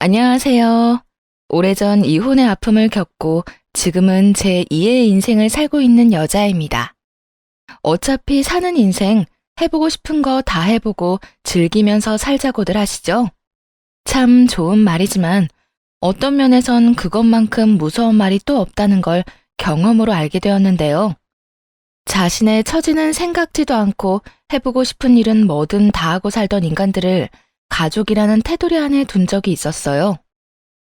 안녕하세요. 오래전 이혼의 아픔을 겪고 지금은 제 2의 인생을 살고 있는 여자입니다. 어차피 사는 인생 해보고 싶은 거 다 해보고 즐기면서 살자고들 하시죠? 참 좋은 말이지만 어떤 면에선 그것만큼 무서운 말이 또 없다는 걸 경험으로 알게 되었는데요. 자신의 처지는 생각지도 않고 해보고 싶은 일은 뭐든 다 하고 살던 인간들을 가족이라는 테두리 안에 둔 적이 있었어요.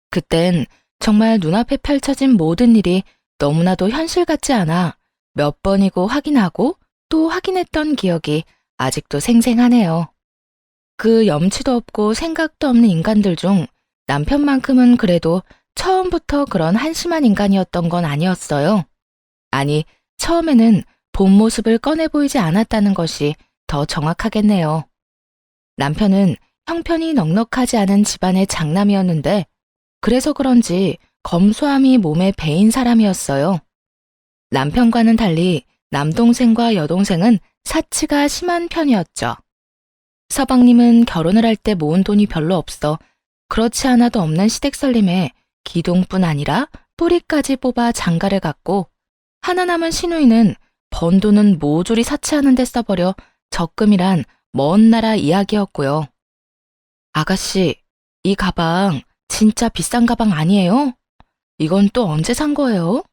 그땐 정말 눈앞에 펼쳐진 모든 일이 너무나도 현실 같지 않아 몇 번이고 확인하고 또 확인했던 기억이 아직도 생생하네요. 그 염치도 없고 생각도 없는 인간들 중 남편만큼은 그래도 처음부터 그런 한심한 인간이었던 건 아니었어요. 아니, 처음에는 본 모습을 꺼내 보이지 않았다는 것이 더 정확하겠네요. 남편은 형편이 넉넉하지 않은 집안의 장남이었는데 그래서 그런지 검소함이 몸에 배인 사람이었어요. 남편과는 달리 남동생과 여동생은 사치가 심한 편이었죠. 서방님은 결혼을 할 때 모은 돈이 별로 없어 그렇지 않아도 없는 시댁살림에 기둥뿐 아니라 뿌리까지 뽑아 장가를 갔고 하나 남은 시누이는 번 돈은 모조리 사치하는 데 써버려 적금이란 먼 나라 이야기였고요. 아가씨, 이 가방 진짜 비싼 가방 아니에요? 이건 또 언제 산 거예요?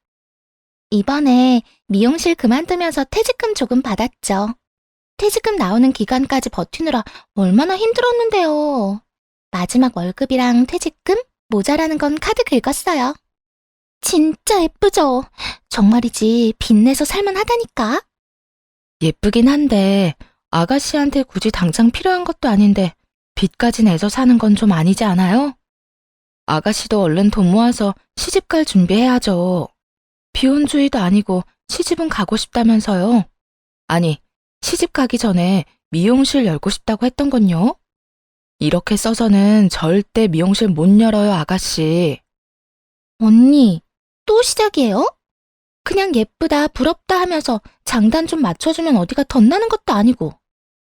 이번에 미용실 그만두면서 퇴직금 조금 받았죠. 퇴직금 나오는 기간까지 버티느라 얼마나 힘들었는데요. 마지막 월급이랑 퇴직금 모자라는 건 카드 긁었어요. 진짜 예쁘죠? 정말이지 빚내서 살만하다니까. 예쁘긴 한데 아가씨한테 굳이 당장 필요한 것도 아닌데 빚까지 내서 사는 건 좀 아니지 않아요? 아가씨도 얼른 돈 모아서 시집갈 준비해야죠. 비혼주의도 아니고 시집은 가고 싶다면서요. 아니, 시집 가기 전에 미용실 열고 싶다고 했던 건요? 이렇게 써서는 절대 미용실 못 열어요, 아가씨. 언니, 또 시작이에요? 그냥 예쁘다, 부럽다 하면서 장단 좀 맞춰주면 어디가 덧나는 것도 아니고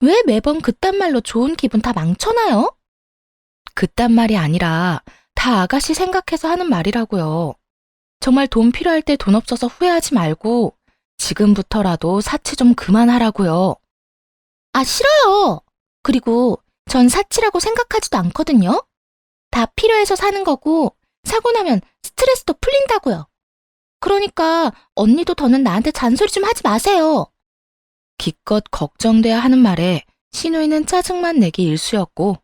왜 매번 그딴 말로 좋은 기분 다 망쳐놔요? 그딴 말이 아니라 다 아가씨 생각해서 하는 말이라고요. 정말 돈 필요할 때 돈 없어서 후회하지 말고 지금부터라도 사치 좀 그만하라고요. 아, 싫어요. 그리고 전 사치라고 생각하지도 않거든요. 다 필요해서 사는 거고 사고 나면 스트레스도 풀린다고요. 그러니까 언니도 더는 나한테 잔소리 좀 하지 마세요. 기껏 걱정돼야 하는 말에 시누이는 짜증만 내기 일쑤였고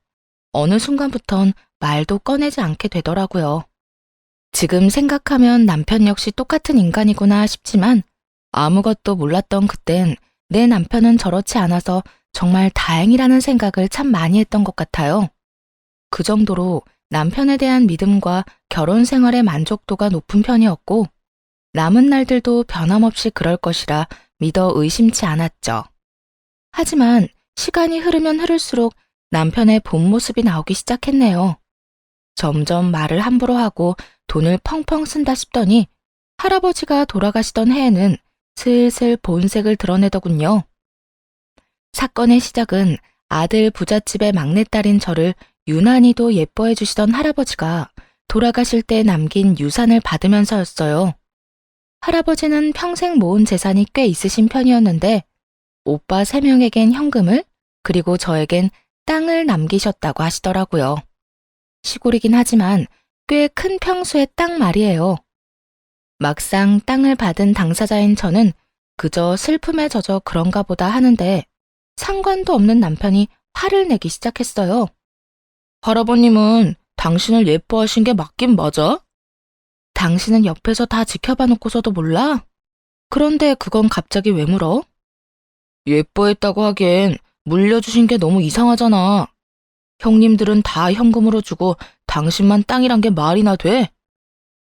어느 순간부턴 말도 꺼내지 않게 되더라고요. 지금 생각하면 남편 역시 똑같은 인간이구나 싶지만 아무것도 몰랐던 그땐 내 남편은 저렇지 않아서 정말 다행이라는 생각을 참 많이 했던 것 같아요. 그 정도로 남편에 대한 믿음과 결혼 생활의 만족도가 높은 편이었고 남은 날들도 변함없이 그럴 것이라 믿어 의심치 않았죠. 하지만 시간이 흐르면 흐를수록 남편의 본 모습이 나오기 시작했네요. 점점 말을 함부로 하고 돈을 펑펑 쓴다 싶더니 할아버지가 돌아가시던 해에는 슬슬 본색을 드러내더군요. 사건의 시작은 아들 부잣집의 막내딸인 저를 유난히도 예뻐해 주시던 할아버지가 돌아가실 때 남긴 유산을 받으면서였어요. 할아버지는 평생 모은 재산이 꽤 있으신 편이었는데 오빠 3명에겐 현금을 그리고 저에겐 땅을 남기셨다고 하시더라고요. 시골이긴 하지만 꽤 큰 평수의 땅 말이에요. 막상 땅을 받은 당사자인 저는 그저 슬픔에 젖어 그런가 보다 하는데 상관도 없는 남편이 화를 내기 시작했어요. 할아버님은 당신을 예뻐하신 게 맞긴 맞아? 당신은 옆에서 다 지켜봐 놓고서도 몰라? 그런데 그건 갑자기 왜 물어? 예뻐했다고 하기엔 물려주신 게 너무 이상하잖아. 형님들은 다 현금으로 주고 당신만 땅이란 게 말이나 돼?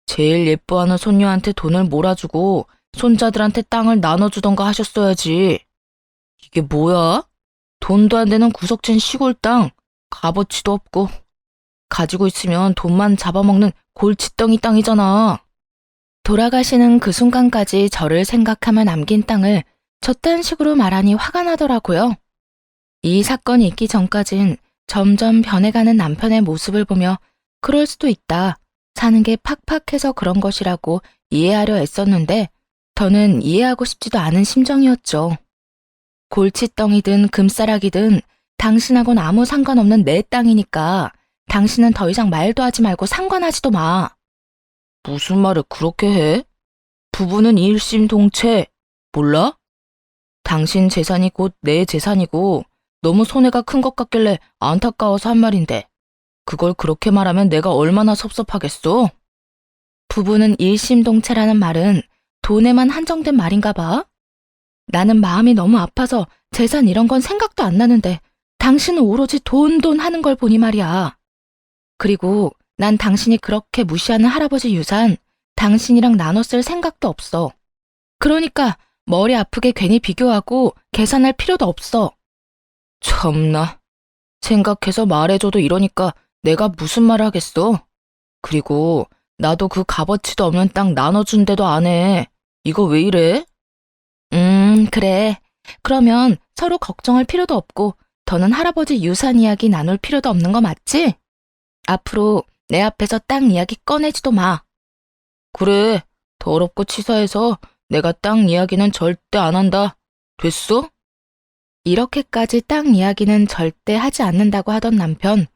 제일 예뻐하는 손녀한테 돈을 몰아주고 손자들한테 땅을 나눠주던가 하셨어야지. 이게 뭐야? 돈도 안 되는 구석진 시골 땅, 값어치도 없고 가지고 있으면 돈만 잡아먹는 골칫덩이 땅이잖아. 돌아가시는 그 순간까지 저를 생각하며 남긴 땅을 저딴 식으로 말하니 화가 나더라고요. 이 사건이 있기 전까진 점점 변해가는 남편의 모습을 보며 그럴 수도 있다. 사는 게 팍팍해서 그런 것이라고 이해하려 애썼는데 더는 이해하고 싶지도 않은 심정이었죠. 골칫덩이든 금싸라기든 당신하고는 아무 상관없는 내 땅이니까 당신은 더 이상 말도 하지 말고 상관하지도 마. 무슨 말을 그렇게 해? 부부는 일심동체. 몰라? 당신 재산이 곧 내 재산이고 너무 손해가 큰 것 같길래 안타까워서 한 말인데 그걸 그렇게 말하면 내가 얼마나 섭섭하겠어? 부부는 일심동체라는 말은 돈에만 한정된 말인가 봐. 나는 마음이 너무 아파서 재산 이런 건 생각도 안 나는데 당신은 오로지 돈 하는 걸 보니 말이야. 그리고 난 당신이 그렇게 무시하는 할아버지 유산 당신이랑 나눠 쓸 생각도 없어. 그러니까 머리 아프게 괜히 비교하고 계산할 필요도 없어. 참나. 생각해서 말해줘도 이러니까 내가 무슨 말 하겠어. 그리고 나도 그 값어치도 없는 땅 나눠준대도 안 해. 이거 왜 이래? 그래. 그러면 서로 걱정할 필요도 없고 더는 할아버지 유산 이야기 나눌 필요도 없는 거 맞지? 앞으로 내 앞에서 땅 이야기 꺼내지도 마. 그래. 더럽고 치사해서 내가 땅 이야기는 절대 안 한다. 됐어? 이렇게까지 땅 이야기는 절대 하지 않는다고 하던 남편.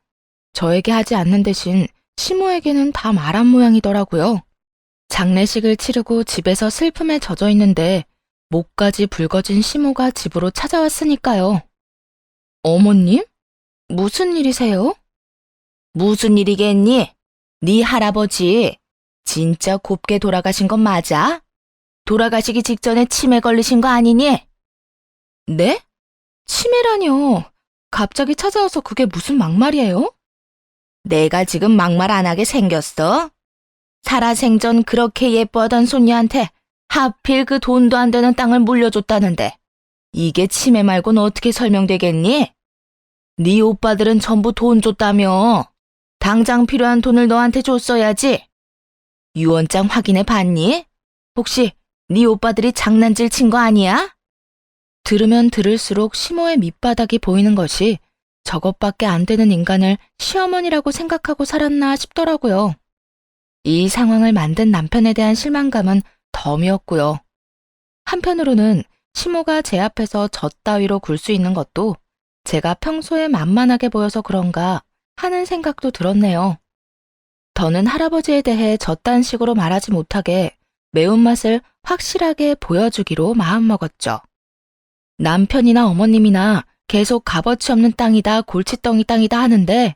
저에게 하지 않는 대신 시모에게는 다 말한 모양이더라고요. 장례식을 치르고 집에서 슬픔에 젖어 있는데 목까지 붉어진 시모가 집으로 찾아왔으니까요. 어머님? 무슨 일이세요? 무슨 일이겠니? 네 할아버지 진짜 곱게 돌아가신 건 맞아? 돌아가시기 직전에 치매 걸리신 거 아니니? 네? 치매라뇨. 갑자기 찾아와서 그게 무슨 막말이에요? 내가 지금 막말 안 하게 생겼어? 살아생전 그렇게 예뻐하던 손녀한테 하필 그 돈도 안 되는 땅을 물려줬다는데 이게 치매 말고는 어떻게 설명되겠니? 네 오빠들은 전부 돈 줬다며. 당장 필요한 돈을 너한테 줬어야지. 유언장 확인해 봤니? 혹시 네 오빠들이 장난질 친 거 아니야? 들으면 들을수록 시모의 밑바닥이 보이는 것이 저것밖에 안 되는 인간을 시어머니라고 생각하고 살았나 싶더라고요. 이 상황을 만든 남편에 대한 실망감은 덤이었고요. 한편으로는 시모가 제 앞에서 젖 따위로 굴 수 있는 것도 제가 평소에 만만하게 보여서 그런가 하는 생각도 들었네요. 더는 할아버지에 대해 저딴 식으로 말하지 못하게 매운맛을 확실하게 보여주기로 마음먹었죠. 남편이나 어머님이나 계속 값어치 없는 땅이다, 골칫덩이 땅이다 하는데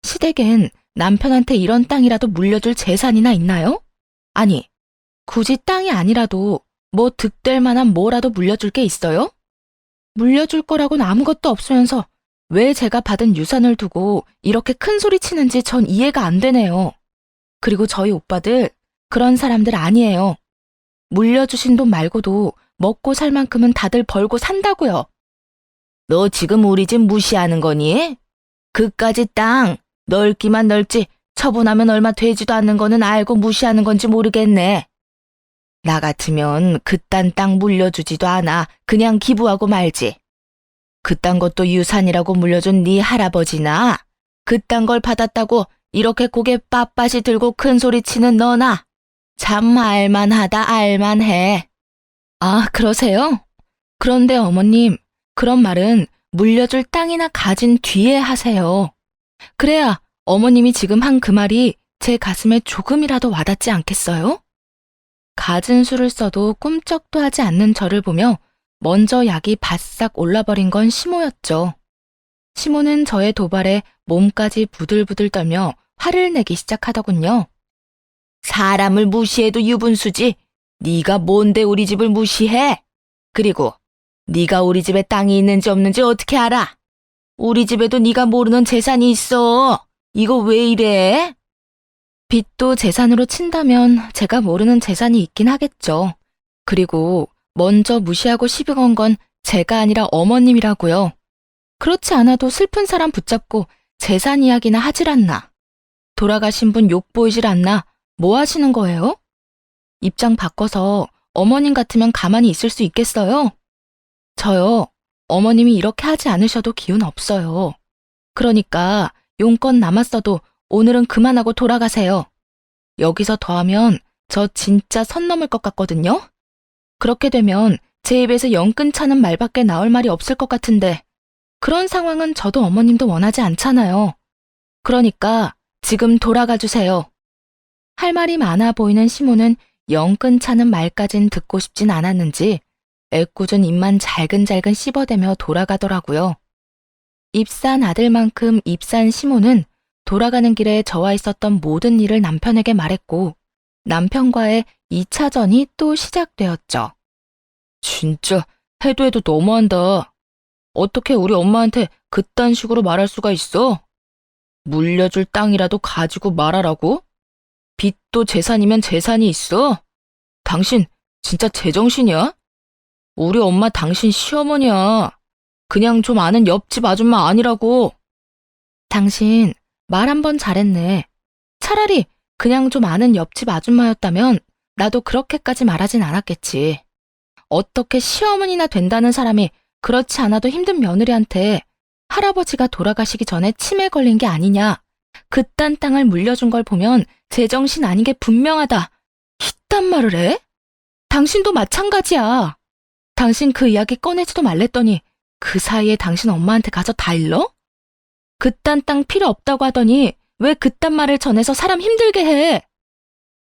시댁엔 남편한테 이런 땅이라도 물려줄 재산이나 있나요? 아니, 굳이 땅이 아니라도 뭐 득될 만한 뭐라도 물려줄 게 있어요? 물려줄 거라고는 아무것도 없으면서 왜 제가 받은 유산을 두고 이렇게 큰 소리 치는지 전 이해가 안 되네요. 그리고 저희 오빠들 그런 사람들 아니에요. 물려주신 돈 말고도 먹고 살 만큼은 다들 벌고 산다고요. 너 지금 우리 집 무시하는 거니? 그까지 땅 넓기만 넓지 처분하면 얼마 되지도 않는 거는 알고 무시하는 건지 모르겠네. 나 같으면 그딴 땅 물려주지도 않아. 그냥 기부하고 말지. 그딴 것도 유산이라고 물려준 네 할아버지나 그딴 걸 받았다고 이렇게 고개 빳빳이 들고 큰 소리 치는 너나 참 알만하다 알만해. 아, 그러세요? 그런데 어머님, 그런 말은 물려줄 땅이나 가진 뒤에 하세요. 그래야 어머님이 지금 한 그 말이 제 가슴에 조금이라도 와닿지 않겠어요? 갖은 수를 써도 꿈쩍도 하지 않는 저를 보며 먼저 약이 바싹 올라버린 건 시모였죠. 시모는 저의 도발에 몸까지 부들부들 떨며 화를 내기 시작하더군요. 사람을 무시해도 유분수지. 네가 뭔데 우리 집을 무시해? 그리고 네가 우리 집에 땅이 있는지 없는지 어떻게 알아? 우리 집에도 네가 모르는 재산이 있어. 이거 왜 이래? 빚도 재산으로 친다면 제가 모르는 재산이 있긴 하겠죠. 그리고 먼저 무시하고 시비 건 건 제가 아니라 어머님이라고요. 그렇지 않아도 슬픈 사람 붙잡고 재산 이야기나 하질 않나. 돌아가신 분 욕 보이질 않나. 뭐 하시는 거예요? 입장 바꿔서 어머님 같으면 가만히 있을 수 있겠어요? 저요, 어머님이 이렇게 하지 않으셔도 기운 없어요. 그러니까 용건 남았어도 오늘은 그만하고 돌아가세요. 여기서 더 하면 저 진짜 선 넘을 것 같거든요? 그렇게 되면 제 입에서 영 끈차는 말밖에 나올 말이 없을 것 같은데 그런 상황은 저도 어머님도 원하지 않잖아요. 그러니까 지금 돌아가 주세요. 할 말이 많아 보이는 시모는 영 끈차는 말까진 듣고 싶진 않았는지 애꿎은 입만 잘근잘근 씹어대며 돌아가더라고요. 입산 아들만큼 입산 시모는 돌아가는 길에 저와 있었던 모든 일을 남편에게 말했고 남편과의 2차전이 또 시작되었죠. 진짜 해도 해도 너무한다. 어떻게 우리 엄마한테 그딴 식으로 말할 수가 있어? 물려줄 땅이라도 가지고 말하라고? 빚도 재산이면 재산이 있어? 당신 진짜 제정신이야? 우리 엄마 당신 시어머니야. 그냥 좀 아는 옆집 아줌마 아니라고. 당신 말 한 번 잘했네. 차라리 그냥 좀 아는 옆집 아줌마였다면 나도 그렇게까지 말하진 않았겠지. 어떻게 시어머니나 된다는 사람이 그렇지 않아도 힘든 며느리한테 할아버지가 돌아가시기 전에 치매 걸린 게 아니냐. 그딴 땅을 물려준 걸 보면 제정신 아닌 게 분명하다. 이딴 말을 해? 당신도 마찬가지야. 당신 그 이야기 꺼내지도 말랬더니 그 사이에 당신 엄마한테 가서 다 일러? 그딴 땅 필요 없다고 하더니 왜 그딴 말을 전해서 사람 힘들게 해?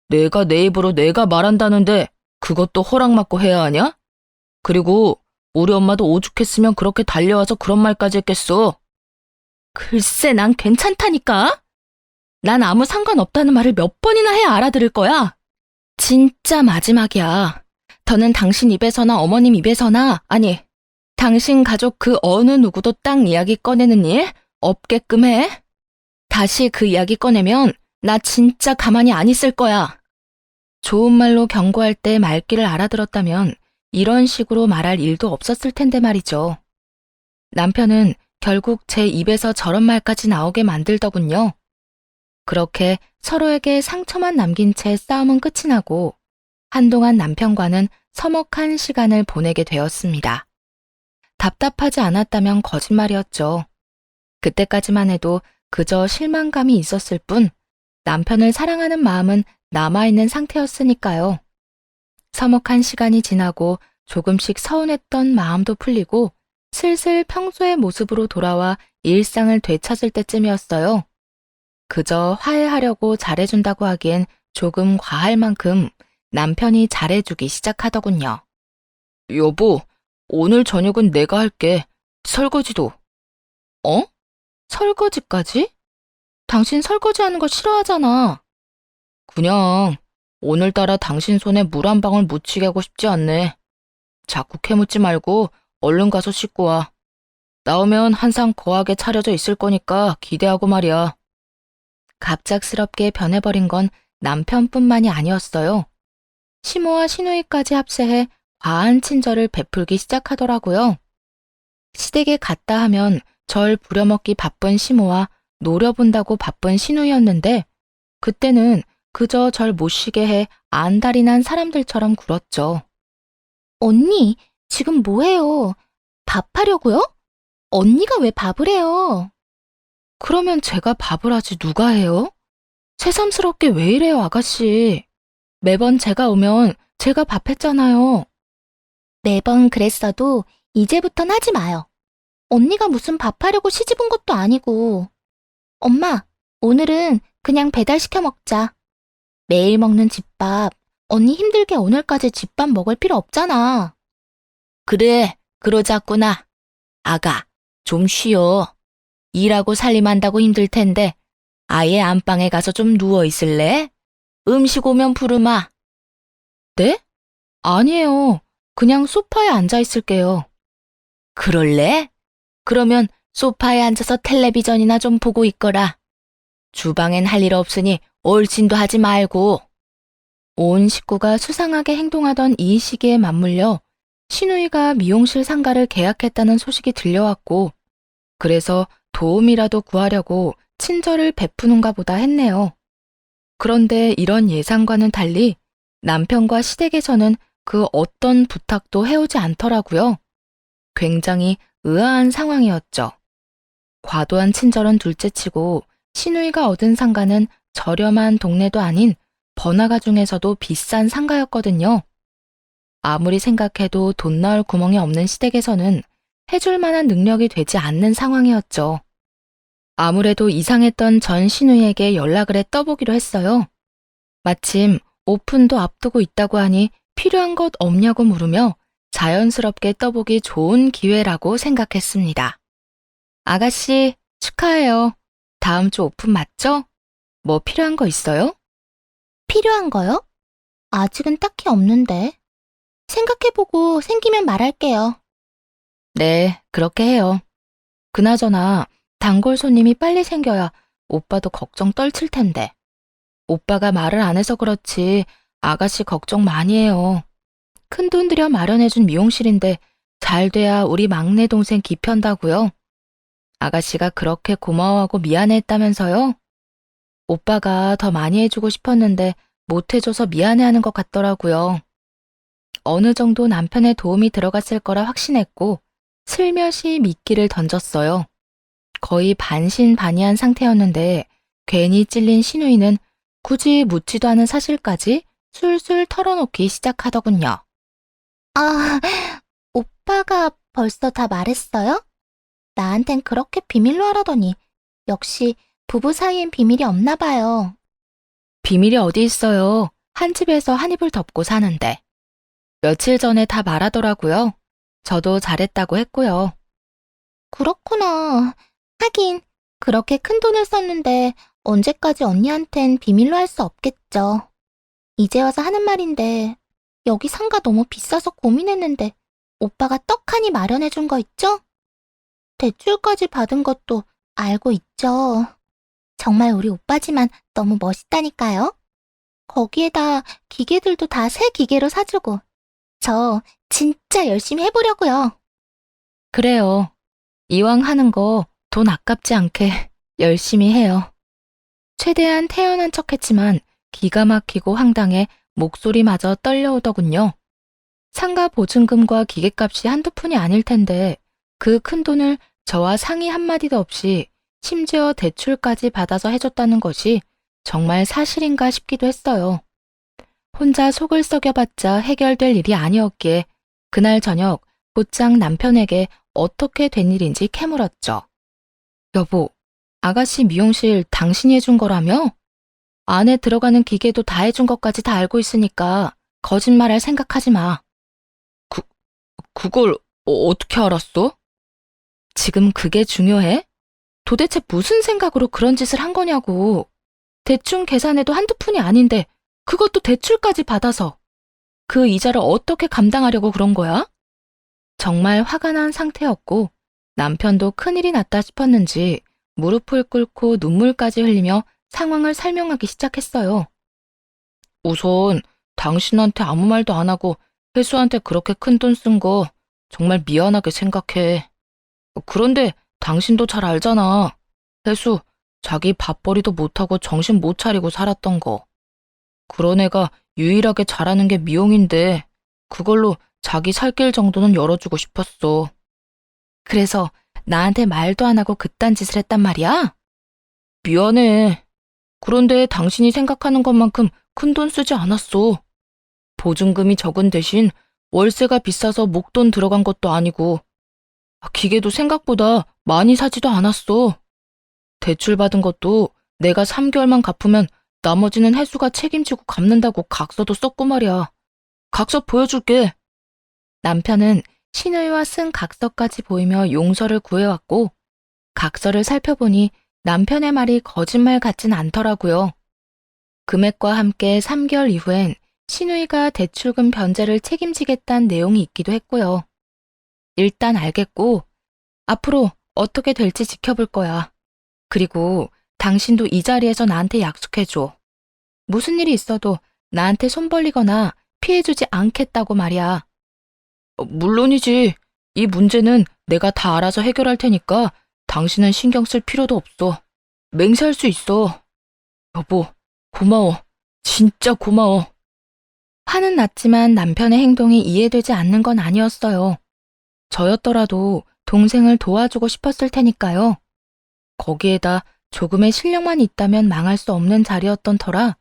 내가 내 입으로 내가 말한다는데 그것도 허락받고 해야 하냐? 그리고 우리 엄마도 오죽했으면 그렇게 달려와서 그런 말까지 했겠어. 글쎄 난 괜찮다니까? 난 아무 상관없다는 말을 몇 번이나 해야 알아들을 거야. 진짜 마지막이야. 더는 당신 입에서나 어머님 입에서나 아니 당신 가족 그 어느 누구도 땅 이야기 꺼내는 일 없게끔 해. 다시 그 이야기 꺼내면 나 진짜 가만히 안 있을 거야. 좋은 말로 경고할 때 말귀를 알아들었다면 이런 식으로 말할 일도 없었을 텐데 말이죠. 남편은 결국 제 입에서 저런 말까지 나오게 만들더군요. 그렇게 서로에게 상처만 남긴 채 싸움은 끝이 나고 한동안 남편과는 서먹한 시간을 보내게 되었습니다. 답답하지 않았다면 거짓말이었죠. 그때까지만 해도 그저 실망감이 있었을 뿐 남편을 사랑하는 마음은 남아있는 상태였으니까요. 서먹한 시간이 지나고 조금씩 서운했던 마음도 풀리고 슬슬 평소의 모습으로 돌아와 일상을 되찾을 때쯤이었어요. 그저 화해하려고 잘해준다고 하기엔 조금 과할 만큼 남편이 잘해주기 시작하더군요. 여보, 오늘 저녁은 내가 할게. 설거지도. 어? 설거지까지? 당신 설거지하는 거 싫어하잖아. 그냥 오늘따라 당신 손에 물 한 방울 묻히게 하고 싶지 않네. 자꾸 캐묻지 말고 얼른 가서 씻고 와. 나오면 한상 거하게 차려져 있을 거니까 기대하고 말이야. 갑작스럽게 변해버린 건 남편뿐만이 아니었어요. 시모와 시누이까지 합세해 과한 친절을 베풀기 시작하더라고요. 시댁에 갔다 하면 절 부려먹기 바쁜 시모와 노려본다고 바쁜 시누이였는데 그때는 그저 절 못 쉬게 해 안달이 난 사람들처럼 굴었죠. 언니, 지금 뭐해요? 밥 하려고요? 언니가 왜 밥을 해요? 그러면 제가 밥을 하지 누가 해요? 새삼스럽게 왜 이래요, 아가씨. 매번 제가 오면 제가 밥 했잖아요. 매번 그랬어도 이제부턴 하지 마요. 언니가 무슨 밥 하려고 시집 온 것도 아니고. 엄마, 오늘은 그냥 배달시켜 먹자. 매일 먹는 집밥, 언니 힘들게 오늘까지 집밥 먹을 필요 없잖아. 그래, 그러자꾸나. 아가, 좀 쉬어. 일하고 살림한다고 힘들 텐데 아예 안방에 가서 좀 누워 있을래? 음식 오면 부르마. 네? 아니에요. 그냥 소파에 앉아 있을게요. 그럴래? 그러면 소파에 앉아서 텔레비전이나 좀 보고 있거라. 주방엔 할 일 없으니 얼씬도 하지 말고. 온 식구가 수상하게 행동하던 이 시기에 맞물려 시누이가 미용실 상가를 계약했다는 소식이 들려왔고 그래서 도움이라도 구하려고 친절을 베푸는가 보다 했네요. 그런데 이런 예상과는 달리 남편과 시댁에서는 그 어떤 부탁도 해오지 않더라고요. 굉장히 의아한 상황이었죠. 과도한 친절은 둘째치고 신우이가 얻은 상가는 저렴한 동네도 아닌 번화가 중에서도 비싼 상가였거든요. 아무리 생각해도 돈 나올 구멍이 없는 시댁에서는 해줄 만한 능력이 되지 않는 상황이었죠. 아무래도 이상했던 전 신우이에게 연락을 해 떠보기로 했어요. 마침 오픈도 앞두고 있다고 하니 필요한 것 없냐고 물으며 자연스럽게 떠보기 좋은 기회라고 생각했습니다. 아가씨, 축하해요. 다음 주 오픈 맞죠? 뭐 필요한 거 있어요? 필요한 거요? 아직은 딱히 없는데. 생각해보고 생기면 말할게요. 네, 그렇게 해요. 그나저나 단골 손님이 빨리 생겨야 오빠도 걱정 떨칠 텐데. 오빠가 말을 안 해서 그렇지 아가씨 걱정 많이 해요. 큰돈 들여 마련해준 미용실인데 잘 돼야 우리 막내 동생 기편다고요. 아가씨가 그렇게 고마워하고 미안해했다면서요? 오빠가 더 많이 해주고 싶었는데 못해줘서 미안해하는 것 같더라고요. 어느 정도 남편의 도움이 들어갔을 거라 확신했고 슬며시 미끼를 던졌어요. 거의 반신반의한 상태였는데 괜히 찔린 신우이는 굳이 묻지도 않은 사실까지 술술 털어놓기 시작하더군요. 아, 오빠가 벌써 다 말했어요? 나한텐 그렇게 비밀로 하라더니 역시 부부 사이엔 비밀이 없나 봐요. 비밀이 어디 있어요. 한 집에서 한 입을 덮고 사는데. 며칠 전에 다 말하더라고요. 저도 잘했다고 했고요. 그렇구나. 하긴 그렇게 큰 돈을 썼는데 언제까지 언니한텐 비밀로 할 수 없겠죠. 이제 와서 하는 말인데 여기 상가 너무 비싸서 고민했는데 오빠가 떡하니 마련해준 거 있죠? 대출까지 받은 것도 알고 있죠. 정말 우리 오빠지만 너무 멋있다니까요. 거기에다 기계들도 다 새 기계로 사주고 저 진짜 열심히 해보려고요. 그래요. 이왕 하는 거 돈 아깝지 않게 열심히 해요. 최대한 태연한 척했지만 기가 막히고 황당해 목소리마저 떨려오더군요. 상가 보증금과 기계값이 한두 푼이 아닐 텐데 그 큰 돈을 저와 상의 한마디도 없이 심지어 대출까지 받아서 해줬다는 것이 정말 사실인가 싶기도 했어요. 혼자 속을 썩여봤자 해결될 일이 아니었기에 그날 저녁 곧장 남편에게 어떻게 된 일인지 캐물었죠. 여보, 아가씨 미용실 당신이 해준 거라며? 안에 들어가는 기계도 다 해준 것까지 다 알고 있으니까 거짓말할 생각하지 마. 그걸 어떻게 알았어? 지금 그게 중요해? 도대체 무슨 생각으로 그런 짓을 한 거냐고. 대충 계산해도 한두 푼이 아닌데 그것도 대출까지 받아서. 그 이자를 어떻게 감당하려고 그런 거야? 정말 화가 난 상태였고 남편도 큰일이 났다 싶었는지 무릎을 꿇고 눈물까지 흘리며 상황을 설명하기 시작했어요. 우선 당신한테 아무 말도 안 하고 혜수한테 그렇게 큰 돈 쓴 거 정말 미안하게 생각해. 그런데 당신도 잘 알잖아. 혜수, 자기 밥벌이도 못하고 정신 못 차리고 살았던 거. 그런 애가 유일하게 잘하는 게 미용인데 그걸로 자기 살 길 정도는 열어주고 싶었어. 그래서 나한테 말도 안 하고 그딴 짓을 했단 말이야? 미안해. 그런데 당신이 생각하는 것만큼 큰 돈 쓰지 않았어. 보증금이 적은 대신 월세가 비싸서 목돈 들어간 것도 아니고 기계도 생각보다 많이 사지도 않았어. 대출 받은 것도 내가 3개월만 갚으면 나머지는 혜수가 책임지고 갚는다고 각서도 썼고 말이야. 각서 보여줄게. 남편은 신우이와 쓴 각서까지 보이며 용서를 구해왔고 각서를 살펴보니 남편의 말이 거짓말 같진 않더라고요. 금액과 함께 3개월 이후엔 신우이가 대출금 변제를 책임지겠다는 내용이 있기도 했고요. 일단 알겠고 앞으로 어떻게 될지 지켜볼 거야. 그리고 당신도 이 자리에서 나한테 약속해줘. 무슨 일이 있어도 나한테 손 벌리거나 피해주지 않겠다고 말이야. 물론이지. 이 문제는 내가 다 알아서 해결할 테니까 당신은 신경 쓸 필요도 없어. 맹세할 수 있어. 여보, 고마워. 진짜 고마워. 화는 났지만 남편의 행동이 이해되지 않는 건 아니었어요. 저였더라도 동생을 도와주고 싶었을 테니까요. 거기에다 조금의 실력만 있다면 망할 수 없는 자리였던 터라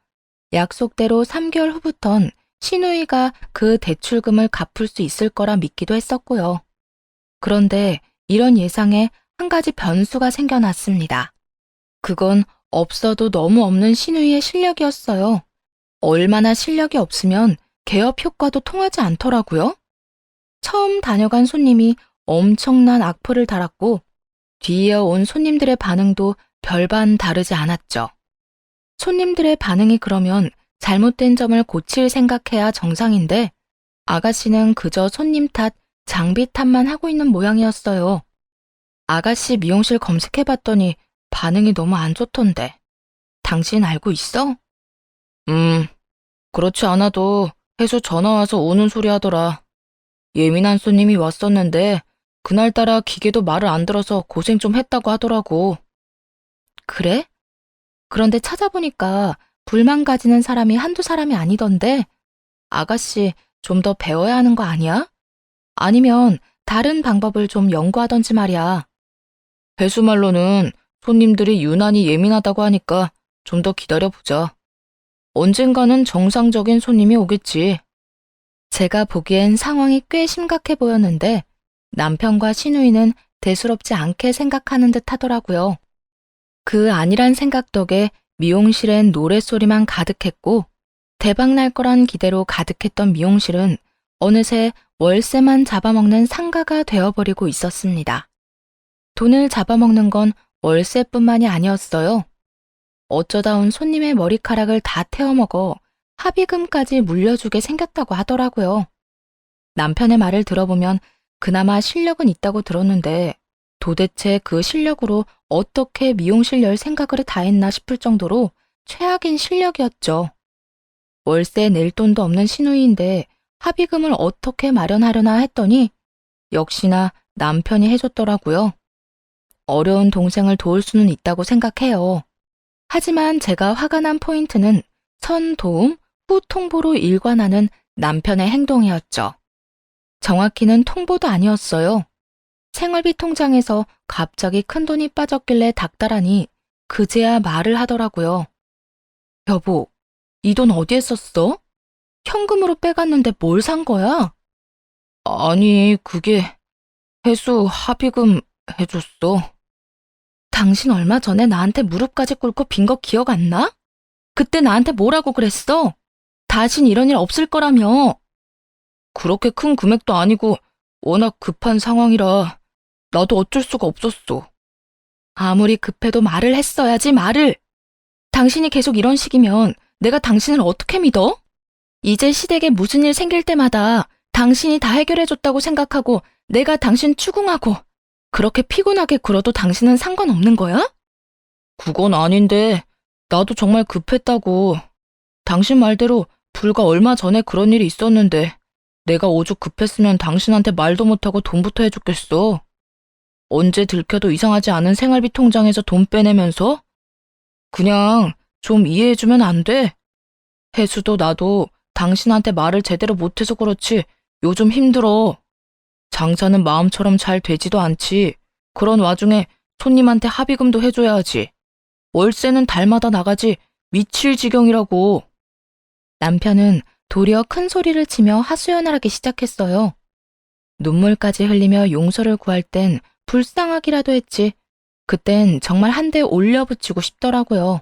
약속대로 3개월 후부턴 신우이가 그 대출금을 갚을 수 있을 거라 믿기도 했었고요. 그런데 이런 예상에 한 가지 변수가 생겨났습니다. 그건 없어도 너무 없는 신우이의 실력이었어요. 얼마나 실력이 없으면 개업 효과도 통하지 않더라고요. 처음 다녀간 손님이 엄청난 악플을 달았고 뒤이어 온 손님들의 반응도 별반 다르지 않았죠. 손님들의 반응이 그러면 잘못된 점을 고칠 생각해야 정상인데 아가씨는 그저 손님 탓, 장비 탓만 하고 있는 모양이었어요. 아가씨 미용실 검색해봤더니 반응이 너무 안 좋던데. 당신 알고 있어? 그렇지 않아도 해수 전화 와서 우는 소리 하더라. 예민한 손님이 왔었는데 그날따라 기계도 말을 안 들어서 고생 좀 했다고 하더라고. 그래? 그런데 찾아보니까 불만 가지는 사람이 한두 사람이 아니던데 아가씨 좀 더 배워야 하는 거 아니야? 아니면 다른 방법을 좀 연구하던지 말이야. 해수 말로는 손님들이 유난히 예민하다고 하니까 좀 더 기다려보자. 언젠가는 정상적인 손님이 오겠지. 제가 보기엔 상황이 꽤 심각해 보였는데 남편과 신우이는 대수롭지 않게 생각하는 듯 하더라고요. 그 안일한 생각 덕에 미용실엔 노랫소리만 가득했고 대박 날 거란 기대로 가득했던 미용실은 어느새 월세만 잡아먹는 상가가 되어버리고 있었습니다. 돈을 잡아먹는 건 월세뿐만이 아니었어요. 어쩌다 온 손님의 머리카락을 다 태워먹어 합의금까지 물려주게 생겼다고 하더라고요. 남편의 말을 들어보면 그나마 실력은 있다고 들었는데 도대체 그 실력으로 어떻게 미용실 열 생각을 다 했나 싶을 정도로 최악인 실력이었죠. 월세 낼 돈도 없는 신우이인데 합의금을 어떻게 마련하려나 했더니 역시나 남편이 해줬더라고요. 어려운 동생을 도울 수는 있다고 생각해요. 하지만 제가 화가 난 포인트는 선 도움, 후 통보로 일관하는 남편의 행동이었죠. 정확히는 통보도 아니었어요. 생활비 통장에서 갑자기 큰돈이 빠졌길래 닥달하니 그제야 말을 하더라고요. 여보, 이 돈 어디에 썼어? 현금으로 빼갔는데 뭘 산 거야? 아니, 그게 해수 합의금 해줬어. 당신 얼마 전에 나한테 무릎까지 꿇고 빈 거 기억 안 나? 그때 나한테 뭐라고 그랬어? 다신 이런 일 없을 거라며. 그렇게 큰 금액도 아니고 워낙 급한 상황이라 나도 어쩔 수가 없었어. 아무리 급해도 말을 했어야지, 말을. 당신이 계속 이런 식이면 내가 당신을 어떻게 믿어? 이제 시댁에 무슨 일 생길 때마다 당신이 다 해결해줬다고 생각하고 내가 당신 추궁하고 그렇게 피곤하게 굴어도 당신은 상관없는 거야? 그건 아닌데 나도 정말 급했다고. 당신 말대로 불과 얼마 전에 그런 일이 있었는데 내가 오죽 급했으면 당신한테 말도 못하고 돈부터 해줬겠어. 언제 들켜도 이상하지 않은 생활비 통장에서 돈 빼내면서? 그냥 좀 이해해주면 안 돼? 혜수도 나도 당신한테 말을 제대로 못해서 그렇지 요즘 힘들어. 장사는 마음처럼 잘 되지도 않지. 그런 와중에 손님한테 합의금도 해줘야 하지. 월세는 달마다 나가지 미칠 지경이라고. 남편은 도리어 큰 소리를 치며 하소연하기 시작했어요. 눈물까지 흘리며 용서를 구할 땐 불쌍하기라도 했지. 그땐 정말 한 대 올려붙이고 싶더라고요.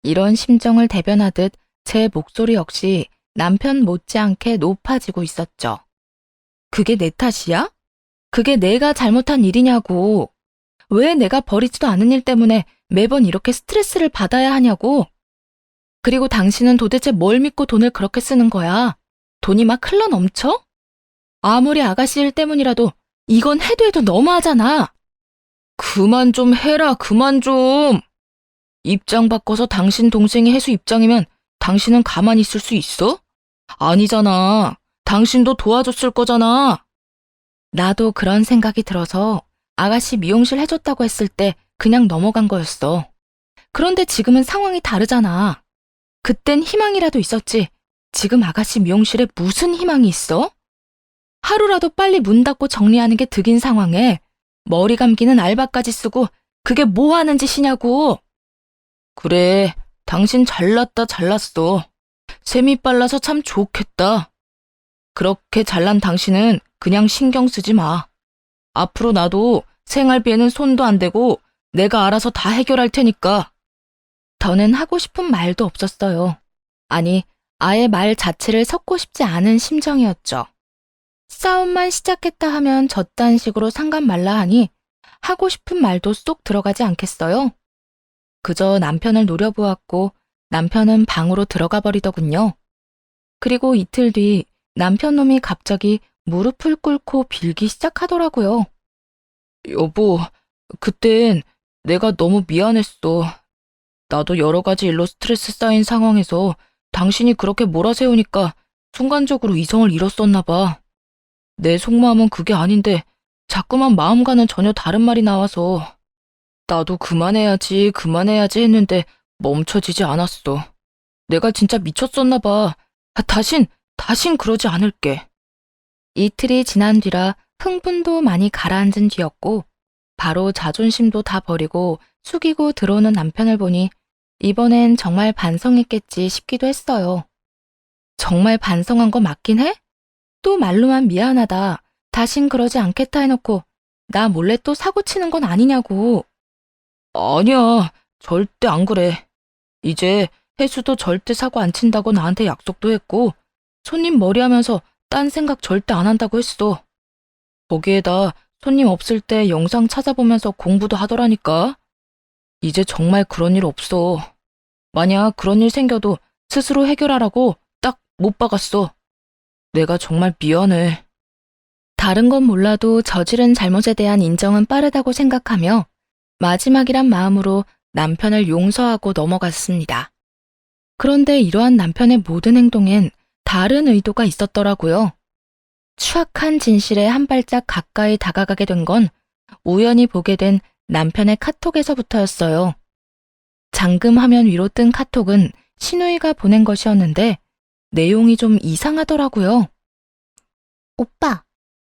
이런 심정을 대변하듯 제 목소리 역시 남편 못지않게 높아지고 있었죠. 그게 내 탓이야? 그게 내가 잘못한 일이냐고. 왜 내가 버리지도 않은 일 때문에 매번 이렇게 스트레스를 받아야 하냐고. 그리고 당신은 도대체 뭘 믿고 돈을 그렇게 쓰는 거야? 돈이 막 흘러 넘쳐? 아무리 아가씨 일 때문이라도 이건 해도 해도 너무하잖아. 그만 좀 해라, 그만 좀. 입장 바꿔서 당신 동생이 해수 입장이면 당신은 가만히 있을 수 있어? 아니잖아. 당신도 도와줬을 거잖아. 나도 그런 생각이 들어서 아가씨 미용실 해줬다고 했을 때 그냥 넘어간 거였어. 그런데 지금은 상황이 다르잖아. 그땐 희망이라도 있었지. 지금 아가씨 미용실에 무슨 희망이 있어? 하루라도 빨리 문 닫고 정리하는 게 득인 상황에 머리 감기는 알바까지 쓰고 그게 뭐 하는 짓이냐고. 그래, 당신 잘났다 잘났어. 셈이 빨라서 참 좋겠다. 그렇게 잘난 당신은 그냥 신경 쓰지 마. 앞으로 나도 생활비에는 손도 안 대고 내가 알아서 다 해결할 테니까. 저는 하고 싶은 말도 없었어요. 아니, 아예 말 자체를 섞고 싶지 않은 심정이었죠. 싸움만 시작했다 하면 저딴 식으로 상관 말라 하니 하고 싶은 말도 쏙 들어가지 않겠어요? 그저 남편을 노려보았고 남편은 방으로 들어가 버리더군요. 그리고 이틀 뒤 남편 놈이 갑자기 무릎을 꿇고 빌기 시작하더라고요. 여보, 그땐 내가 너무 미안했어. 나도 여러 가지 일로 스트레스 쌓인 상황에서 당신이 그렇게 몰아세우니까 순간적으로 이성을 잃었었나 봐. 내 속마음은 그게 아닌데 자꾸만 마음과는 전혀 다른 말이 나와서 나도 그만해야지 했는데 멈춰지지 않았어. 내가 진짜 미쳤었나 봐. 다신 그러지 않을게. 이틀이 지난 뒤라 흥분도 많이 가라앉은 뒤였고 바로 자존심도 다 버리고 숙이고 들어오는 남편을 보니 이번엔 정말 반성했겠지 싶기도 했어요. 정말 반성한 거 맞긴 해? 또 말로만 미안하다, 다신 그러지 않겠다 해놓고 나 몰래 또 사고 치는 건 아니냐고. 아니야, 절대 안 그래. 이제 혜수도 절대 사고 안 친다고 나한테 약속도 했고 손님 머리하면서 딴 생각 절대 안 한다고 했어. 거기에다 손님 없을 때 영상 찾아보면서 공부도 하더라니까. 이제 정말 그런 일 없어. 만약 그런 일 생겨도 스스로 해결하라고 딱 못 박았어. 내가 정말 미안해. 다른 건 몰라도 저지른 잘못에 대한 인정은 빠르다고 생각하며 마지막이란 마음으로 남편을 용서하고 넘어갔습니다. 그런데 이러한 남편의 모든 행동엔 다른 의도가 있었더라고요. 추악한 진실에 한 발짝 가까이 다가가게 된 건 우연히 보게 된 남편의 카톡에서부터였어요. 잠금 화면 위로 뜬 카톡은 신우이가 보낸 것이었는데 내용이 좀 이상하더라고요. 오빠,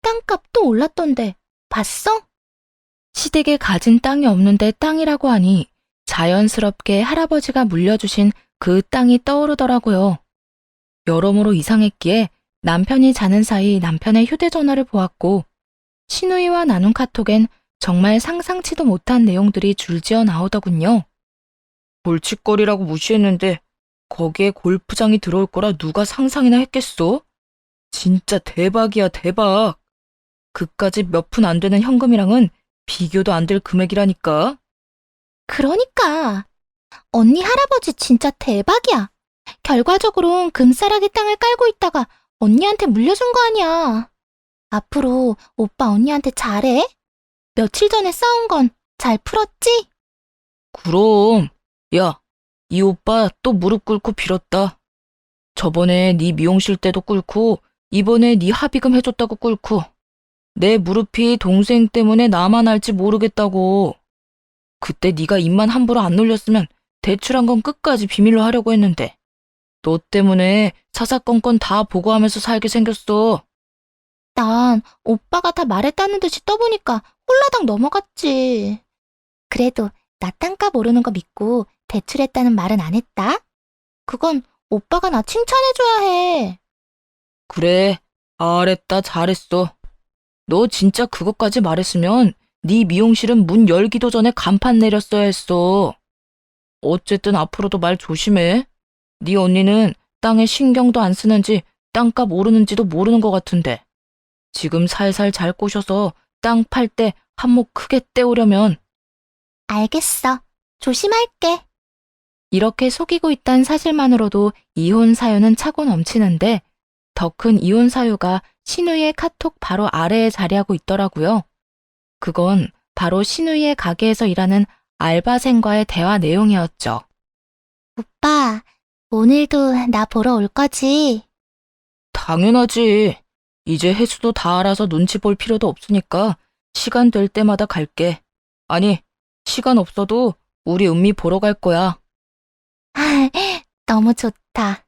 땅값 또 올랐던데 봤어? 시댁에 가진 땅이 없는데 땅이라고 하니 자연스럽게 할아버지가 물려주신 그 땅이 떠오르더라고요. 여러모로 이상했기에 남편이 자는 사이 남편의 휴대전화를 보았고 신우이와 나눈 카톡엔 정말 상상치도 못한 내용들이 줄지어 나오더군요. 골칫거리라고 무시했는데 거기에 골프장이 들어올 거라 누가 상상이나 했겠어? 진짜 대박이야, 대박. 그까지 몇 푼 안 되는 현금이랑은 비교도 안 될 금액이라니까. 그러니까 언니 할아버지 진짜 대박이야. 결과적으론 금싸라기 땅을 깔고 있다가 언니한테 물려준 거 아니야. 앞으로 오빠 언니한테 잘해. 며칠 전에 싸운 건 잘 풀었지? 그럼. 야, 이 오빠 또 무릎 꿇고 빌었다. 저번에 네 미용실 때도 꿇고 이번에 네 합의금 해줬다고 꿇고 내 무릎이 동생 때문에 나만 알지 모르겠다고. 그때 네가 입만 함부로 안 놀렸으면 대출한 건 끝까지 비밀로 하려고 했는데 너 때문에 사사건건 다 보고하면서 살게 생겼어. 난 오빠가 다 말했다는 듯이 떠보니까 홀라당 넘어갔지. 그래도 나 땅값 오르는 거 믿고 대출했다는 말은 안 했다. 그건 오빠가 나 칭찬해줘야 해. 그래, 잘했다, 잘했어. 너 진짜 그것까지 말했으면 네 미용실은 문 열기도 전에 간판 내렸어야 했어. 어쨌든 앞으로도 말 조심해. 네 언니는 땅에 신경도 안 쓰는지 땅값 오르는지도 모르는 것 같은데 지금 살살 잘 꼬셔서 땅 팔 때 한몫 크게 떼오려면. 알겠어. 조심할게. 이렇게 속이고 있다는 사실만으로도 이혼 사유는 차고 넘치는데 더 큰 이혼 사유가 신우이의 카톡 바로 아래에 자리하고 있더라고요. 그건 바로 신우이의 가게에서 일하는 알바생과의 대화 내용이었죠. 오빠, 오늘도 나 보러 올 거지? 당연하지. 이제 혜수도 다 알아서 눈치 볼 필요도 없으니까 시간 될 때마다 갈게. 아니, 시간 없어도 우리 은미 보러 갈 거야. 너무 좋다.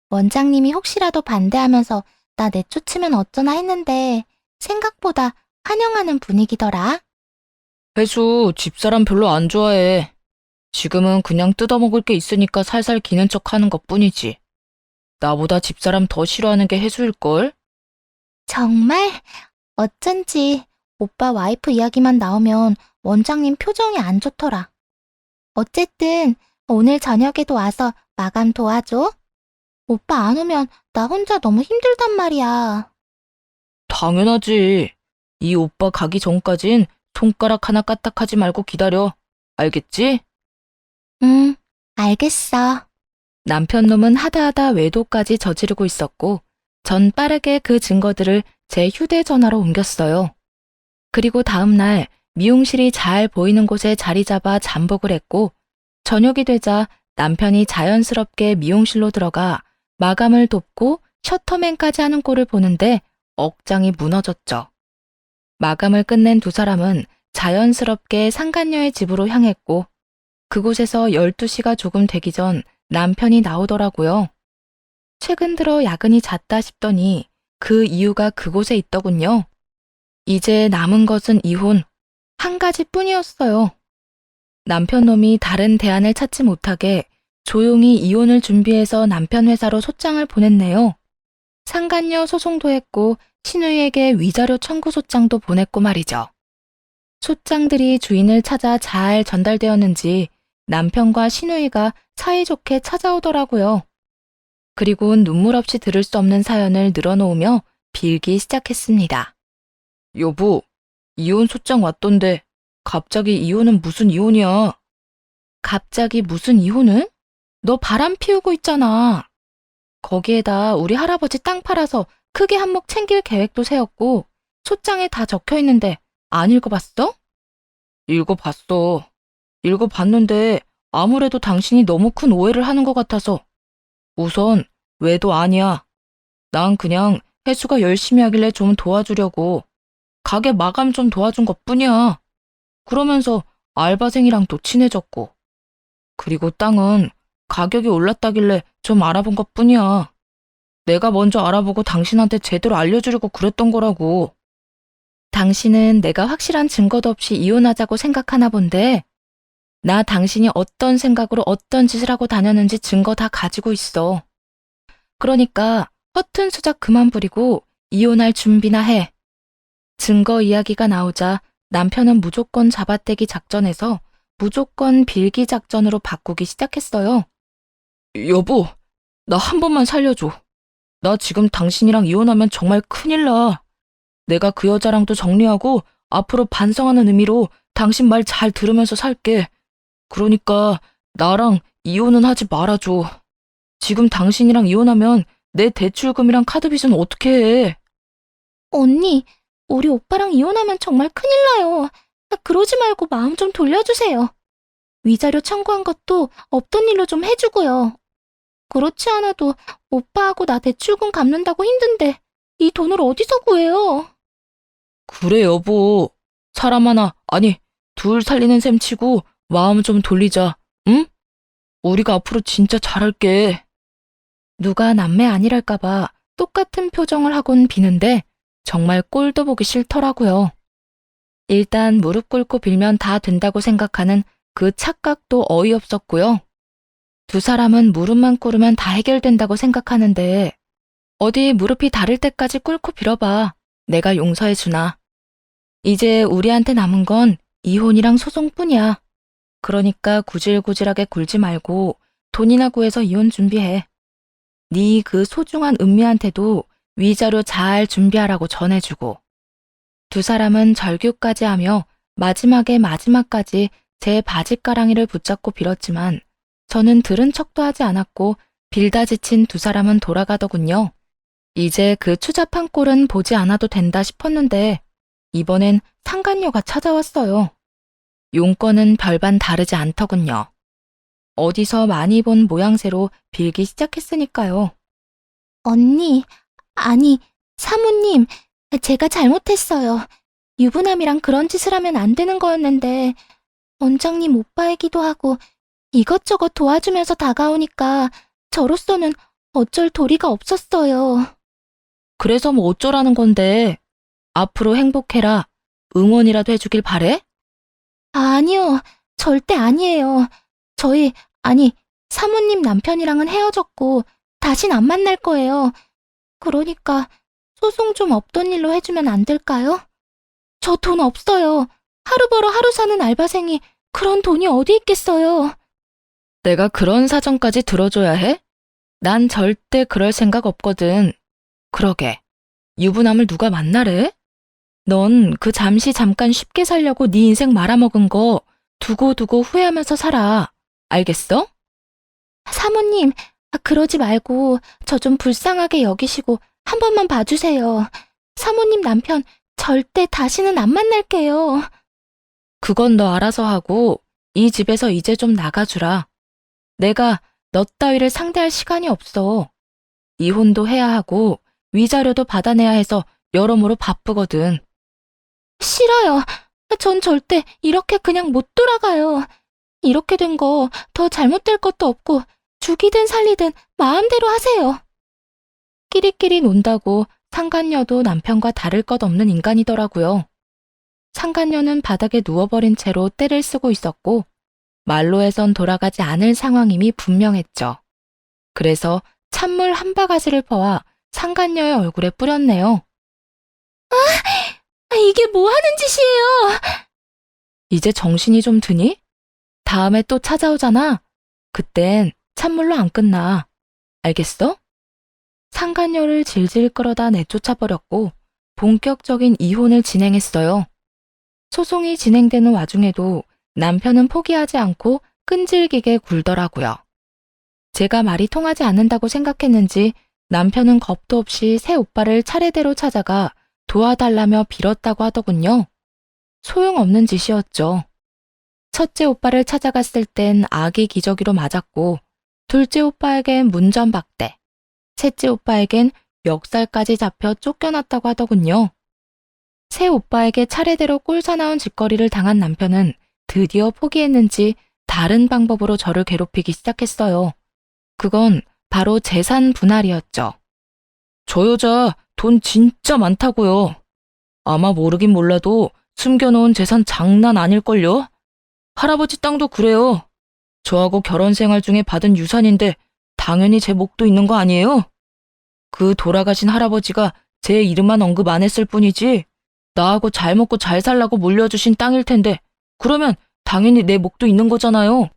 원장님이 혹시라도 반대하면서 나 내쫓으면 어쩌나 했는데 생각보다 환영하는 분위기더라. 회수 집사람 별로 안 좋아해. 지금은 그냥 뜯어먹을 게 있으니까 살살 기는 척 하는 것뿐이지. 나보다 집사람 더 싫어하는 게 해수일걸? 정말? 어쩐지 오빠 와이프 이야기만 나오면 원장님 표정이 안 좋더라. 어쨌든 오늘 저녁에도 와서 마감 도와줘. 오빠 안 오면 나 혼자 너무 힘들단 말이야. 당연하지. 이 오빠 가기 전까진 손가락 하나 까딱하지 말고 기다려. 알겠지? 응, 알겠어. 남편 놈은 하다하다 외도까지 저지르고 있었고, 전 빠르게 그 증거들을 제 휴대전화로 옮겼어요. 그리고 다음날 미용실이 잘 보이는 곳에 자리 잡아 잠복을 했고, 저녁이 되자 남편이 자연스럽게 미용실로 들어가 마감을 돕고 셔터맨까지 하는 꼴을 보는데 억장이 무너졌죠. 마감을 끝낸 두 사람은 자연스럽게 상간녀의 집으로 향했고, 그곳에서 12시가 조금 되기 전 남편이 나오더라고요. 최근 들어 야근이 잦다 싶더니 그 이유가 그곳에 있더군요. 이제 남은 것은 이혼 한 가지뿐이었어요. 남편 놈이 다른 대안을 찾지 못하게 조용히 이혼을 준비해서 남편 회사로 소장을 보냈네요. 상간녀 소송도 했고 신우이에게 위자료 청구 소장도 보냈고 말이죠. 소장들이 주인을 찾아 잘 전달되었는지 남편과 신우이가 사이좋게 찾아오더라고요. 그리고 눈물 없이 들을 수 없는 사연을 늘어놓으며 빌기 시작했습니다. 여보, 이혼 소장 왔던데 갑자기 이혼은 무슨 이혼이야? 갑자기 무슨 이혼은? 너 바람 피우고 있잖아. 거기에다 우리 할아버지 땅 팔아서 크게 한몫 챙길 계획도 세웠고 소장에 다 적혀 있는데 안 읽어봤어? 읽어봤어. 읽어봤는데 아무래도 당신이 너무 큰 오해를 하는 것 같아서. 우선 외도 아니야. 난 그냥 혜수가 열심히 하길래 좀 도와주려고 가게 마감 좀 도와준 것뿐이야. 그러면서 알바생이랑 또 친해졌고. 그리고 땅은 가격이 올랐다길래 좀 알아본 것뿐이야. 내가 먼저 알아보고 당신한테 제대로 알려주려고 그랬던 거라고. 당신은 내가 확실한 증거도 없이 이혼하자고 생각하나 본데 나 당신이 어떤 생각으로 어떤 짓을 하고 다녔는지 증거 다 가지고 있어. 그러니까 허튼 수작 그만 부리고 이혼할 준비나 해. 증거 이야기가 나오자 남편은 무조건 잡아떼기 작전에서 무조건 빌기 작전으로 바꾸기 시작했어요. 여보, 나 한 번만 살려줘. 나 지금 당신이랑 이혼하면 정말 큰일 나. 내가 그 여자랑도 정리하고 앞으로 반성하는 의미로 당신 말 잘 들으면서 살게. 그러니까 나랑 이혼은 하지 말아줘. 지금 당신이랑 이혼하면 내 대출금이랑 카드빚은 어떻게 해? 언니, 우리 오빠랑 이혼하면 정말 큰일 나요. 그러지 말고 마음 좀 돌려주세요. 위자료 청구한 것도 없던 일로 좀 해주고요. 그렇지 않아도 오빠하고 나 대출금 갚는다고 힘든데 이 돈을 어디서 구해요? 그래 여보. 사람 하나, 아니 둘 살리는 셈 치고 마음 좀 돌리자. 응? 우리가 앞으로 진짜 잘할게. 누가 남매 아니랄까봐 똑같은 표정을 하곤 비는데 정말 꼴도 보기 싫더라고요. 일단 무릎 꿇고 빌면 다 된다고 생각하는 그 착각도 어이없었고요. 두 사람은 무릎만 꿇으면 다 해결된다고 생각하는데 어디 무릎이 다를 때까지 꿇고 빌어봐. 내가 용서해주나. 이제 우리한테 남은 건 이혼이랑 소송뿐이야. 그러니까 구질구질하게 굴지 말고 돈이나 구해서 이혼 준비해. 네 그 소중한 은미한테도 위자료 잘 준비하라고 전해주고. 두 사람은 절규까지 하며 마지막까지 제 바짓가랑이를 붙잡고 빌었지만 저는 들은 척도 하지 않았고 빌다 지친 두 사람은 돌아가더군요. 이제 그 추잡한 꼴은 보지 않아도 된다 싶었는데 이번엔 상간녀가 찾아왔어요. 용건은 별반 다르지 않더군요. 어디서 많이 본 모양새로 빌기 시작했으니까요. 언니, 아니, 사모님, 제가 잘못했어요. 유부남이랑 그런 짓을 하면 안 되는 거였는데 원장님 오빠이기도 하고 이것저것 도와주면서 다가오니까 저로서는 어쩔 도리가 없었어요. 그래서 뭐 어쩌라는 건데 앞으로 행복해라. 응원이라도 해주길 바래? 아니요, 절대 아니에요. 사모님 남편이랑은 헤어졌고, 다신 안 만날 거예요. 그러니까, 소송 좀 없던 일로 해주면 안 될까요? 저 돈 없어요. 하루 벌어 하루 사는 알바생이 그런 돈이 어디 있겠어요. 내가 그런 사정까지 들어줘야 해? 난 절대 그럴 생각 없거든. 그러게. 유부남을 누가 만나래? 넌 그 잠깐 쉽게 살려고 네 인생 말아먹은 거 두고두고 후회하면서 살아. 알겠어? 사모님, 그러지 말고 저 좀 불쌍하게 여기시고 한 번만 봐주세요. 사모님 남편 절대 다시는 안 만날게요. 그건 너 알아서 하고 이 집에서 이제 좀 나가주라. 내가 너 따위를 상대할 시간이 없어. 이혼도 해야 하고 위자료도 받아내야 해서 여러모로 바쁘거든. 싫어요. 전 절대 이렇게 그냥 못 돌아가요. 이렇게 된 거 더 잘못될 것도 없고 죽이든 살리든 마음대로 하세요. 끼리끼리 논다고 상간녀도 남편과 다를 것 없는 인간이더라고요. 상간녀는 바닥에 누워버린 채로 떼를 쓰고 있었고 말로 해선 돌아가지 않을 상황임이 분명했죠. 그래서 찬물 한 바가지를 퍼와 상간녀의 얼굴에 뿌렸네요. 이게 뭐 하는 짓이에요? 이제 정신이 좀 드니? 다음에 또 찾아오잖아. 그땐 찬물로 안 끝나. 알겠어? 상간녀를 질질 끌어다 내쫓아버렸고 본격적인 이혼을 진행했어요. 소송이 진행되는 와중에도 남편은 포기하지 않고 끈질기게 굴더라고요. 제가 말이 통하지 않는다고 생각했는지 남편은 겁도 없이 새 오빠를 차례대로 찾아가 도와달라며 빌었다고 하더군요. 소용없는 짓이었죠. 첫째 오빠를 찾아갔을 땐 아기 기저귀로 맞았고, 둘째 오빠에겐 문전박대, 셋째 오빠에겐 멱살까지 잡혀 쫓겨났다고 하더군요. 새 오빠에게 차례대로 꼴사나운 짓거리를 당한 남편은 드디어 포기했는지 다른 방법으로 저를 괴롭히기 시작했어요. 그건 바로 재산 분할이었죠. 저 여자 돈 진짜 많다고요. 아마 모르긴 몰라도 숨겨놓은 재산 장난 아닐걸요? 할아버지 땅도 그래요. 저하고 결혼 생활 중에 받은 유산인데 당연히 제 몫도 있는 거 아니에요? 그 돌아가신 할아버지가 제 이름만 언급 안 했을 뿐이지 나하고 잘 먹고 잘 살라고 물려주신 땅일 텐데 그러면 당연히 내 몫도 있는 거잖아요.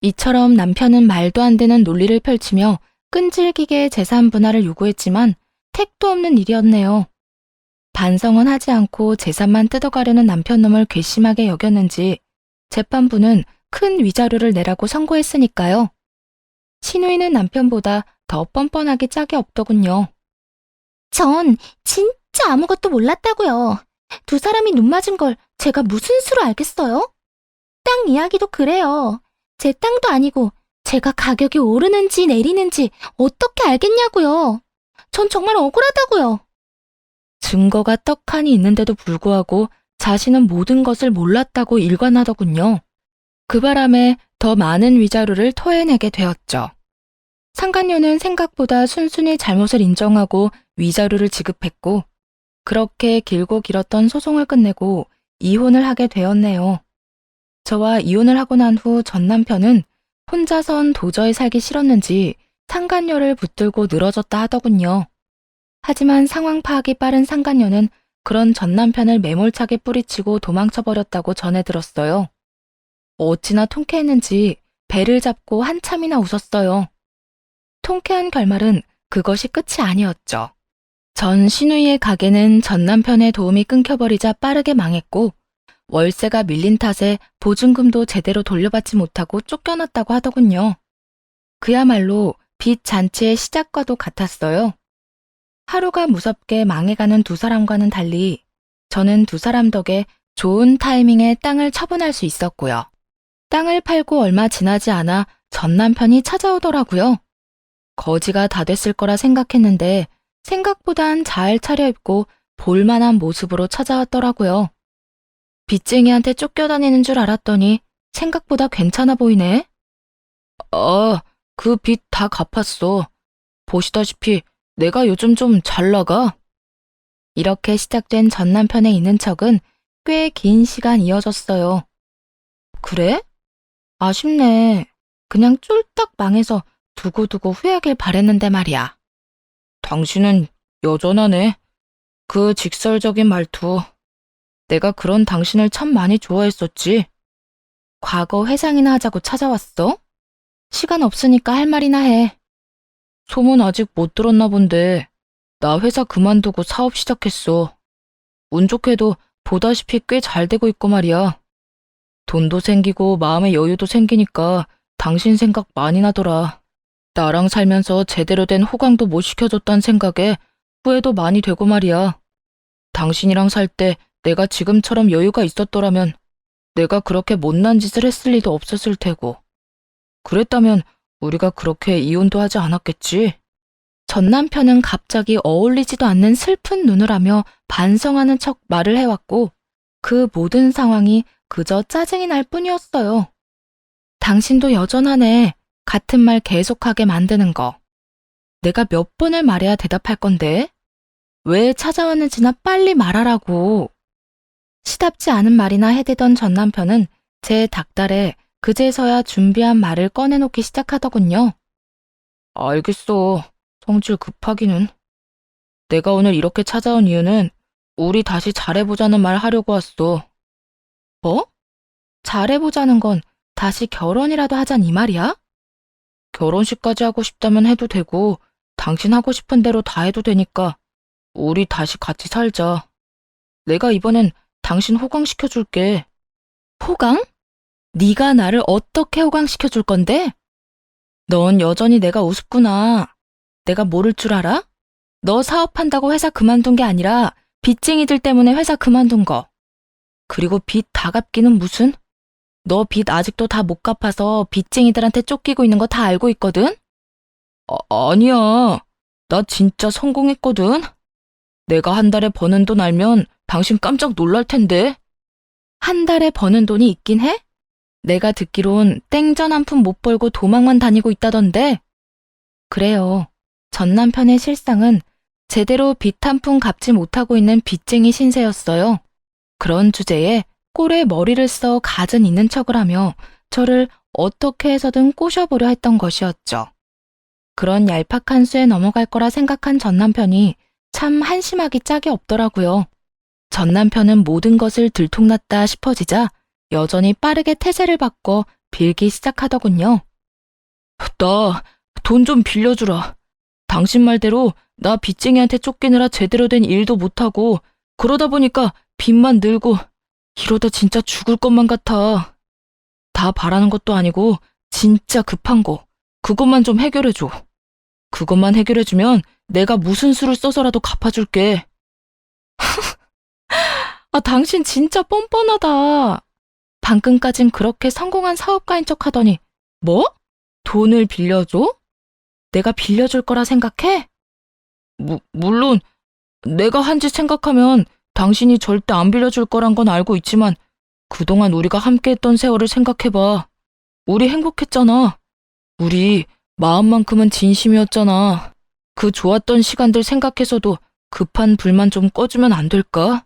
이처럼 남편은 말도 안 되는 논리를 펼치며 끈질기게 재산 분할을 요구했지만 택도 없는 일이었네요. 반성은 하지 않고 재산만 뜯어가려는 남편 놈을 괘씸하게 여겼는지 재판부는 큰 위자료를 내라고 선고했으니까요. 신우이는 남편보다 더 뻔뻔하게 짝이 없더군요. 전 진짜 아무것도 몰랐다고요. 두 사람이 눈 맞은 걸 제가 무슨 수로 알겠어요? 땅 이야기도 그래요. 제 땅도 아니고 제가 가격이 오르는지 내리는지 어떻게 알겠냐고요. 전 정말 억울하다고요. 증거가 떡하니 있는데도 불구하고 자신은 모든 것을 몰랐다고 일관하더군요. 그 바람에 더 많은 위자료를 토해내게 되었죠. 상간녀는 생각보다 순순히 잘못을 인정하고 위자료를 지급했고 그렇게 길고 길었던 소송을 끝내고 이혼을 하게 되었네요. 저와 이혼을 하고 난 후 전 남편은 혼자선 도저히 살기 싫었는지 상간녀를 붙들고 늘어졌다 하더군요. 하지만 상황 파악이 빠른 상간녀는 그런 전 남편을 매몰차게 뿌리치고 도망쳐버렸다고 전해 들었어요. 어찌나 통쾌했는지 배를 잡고 한참이나 웃었어요. 통쾌한 결말은 그것이 끝이 아니었죠. 전 신우이의 가게는 전 남편의 도움이 끊겨버리자 빠르게 망했고 월세가 밀린 탓에 보증금도 제대로 돌려받지 못하고 쫓겨났다고 하더군요. 그야말로 빚 잔치의 시작과도 같았어요. 하루가 무섭게 망해가는 두 사람과는 달리 저는 두 사람 덕에 좋은 타이밍에 땅을 처분할 수 있었고요. 땅을 팔고 얼마 지나지 않아 전 남편이 찾아오더라고요. 거지가 다 됐을 거라 생각했는데 생각보단 잘 차려입고 볼만한 모습으로 찾아왔더라고요. 빚쟁이한테 쫓겨다니는 줄 알았더니 생각보다 괜찮아 보이네. 그 빚 다 갚았어. 보시다시피 내가 요즘 좀 잘 나가. 이렇게 시작된 전 남편의 있는 척은 꽤 긴 시간 이어졌어요. 그래? 아쉽네. 그냥 쫄딱 망해서 두고두고 후회하길 바랬는데 말이야. 당신은 여전하네. 그 직설적인 말투. 내가 그런 당신을 참 많이 좋아했었지. 과거 회상이나 하자고 찾아왔어? 시간 없으니까 할 말이나 해. 소문 아직 못 들었나 본데 나 회사 그만두고 사업 시작했어. 운 좋게도 보다시피 꽤 잘 되고 있고 말이야. 돈도 생기고 마음의 여유도 생기니까 당신 생각 많이 나더라. 나랑 살면서 제대로 된 호강도 못 시켜줬단 생각에 후회도 많이 되고 말이야. 당신이랑 살 때 내가 지금처럼 여유가 있었더라면 내가 그렇게 못난 짓을 했을 리도 없었을 테고. 그랬다면 우리가 그렇게 이혼도 하지 않았겠지? 전 남편은 갑자기 어울리지도 않는 슬픈 눈을 하며 반성하는 척 말을 해왔고 그 모든 상황이 그저 짜증이 날 뿐이었어요. 당신도 여전하네. 같은 말 계속하게 만드는 거. 내가 몇 번을 말해야 대답할 건데? 왜 찾아왔는지나 빨리 말하라고. 시답지 않은 말이나 해대던 전 남편은 제 닭달에 그제서야 준비한 말을 꺼내놓기 시작하더군요. 알겠어. 성질 급하기는. 내가 오늘 이렇게 찾아온 이유는 우리 다시 잘해보자는 말 하려고 왔어. 뭐? 잘해보자는 건 다시 결혼이라도 하잔 이 말이야? 결혼식까지 하고 싶다면 해도 되고 당신 하고 싶은 대로 다 해도 되니까 우리 다시 같이 살자. 내가 이번엔 당신 호강시켜줄게. 호강? 네가 나를 어떻게 호강시켜줄 건데? 넌 여전히 내가 우습구나. 내가 모를 줄 알아? 너 사업한다고 회사 그만둔 게 아니라 빚쟁이들 때문에 회사 그만둔 거. 그리고 빚 다 갚기는 무슨? 너 빚 아직도 다 못 갚아서 빚쟁이들한테 쫓기고 있는 거 다 알고 있거든? 아니야. 나 진짜 성공했거든. 내가 한 달에 버는 돈 알면 당신 깜짝 놀랄 텐데. 한 달에 버는 돈이 있긴 해? 내가 듣기론 땡전 한 푼 못 벌고 도망만 다니고 있다던데. 그래요. 전 남편의 실상은 제대로 빚 한 푼 갚지 못하고 있는 빚쟁이 신세였어요. 그런 주제에 꼴에 머리를 써 갖은 있는 척을 하며 저를 어떻게 해서든 꼬셔보려 했던 것이었죠. 그런 얄팍한 수에 넘어갈 거라 생각한 전 남편이 참 한심하기 짝이 없더라고요. 전 남편은 모든 것을 들통났다 싶어지자 여전히 빠르게 태세를 바꿔 빌기 시작하더군요. 나 돈 좀 빌려주라. 당신 말대로 나 빚쟁이한테 쫓기느라 제대로 된 일도 못하고 그러다 보니까 빚만 늘고 이러다 진짜 죽을 것만 같아. 다 바라는 것도 아니고 진짜 급한 거 그것만 좀 해결해줘. 그것만 해결해주면 내가 무슨 수를 써서라도 갚아줄게. 당신 진짜 뻔뻔하다. 방금까진 그렇게 성공한 사업가인 척 하더니 뭐? 돈을 빌려줘? 내가 빌려줄 거라 생각해? 물론 내가 한 짓 생각하면 당신이 절대 안 빌려줄 거란 건 알고 있지만 그동안 우리가 함께했던 세월을 생각해봐. 우리 행복했잖아. 우리 마음만큼은 진심이었잖아. 그 좋았던 시간들 생각해서도 급한 불만 좀 꺼주면 안 될까?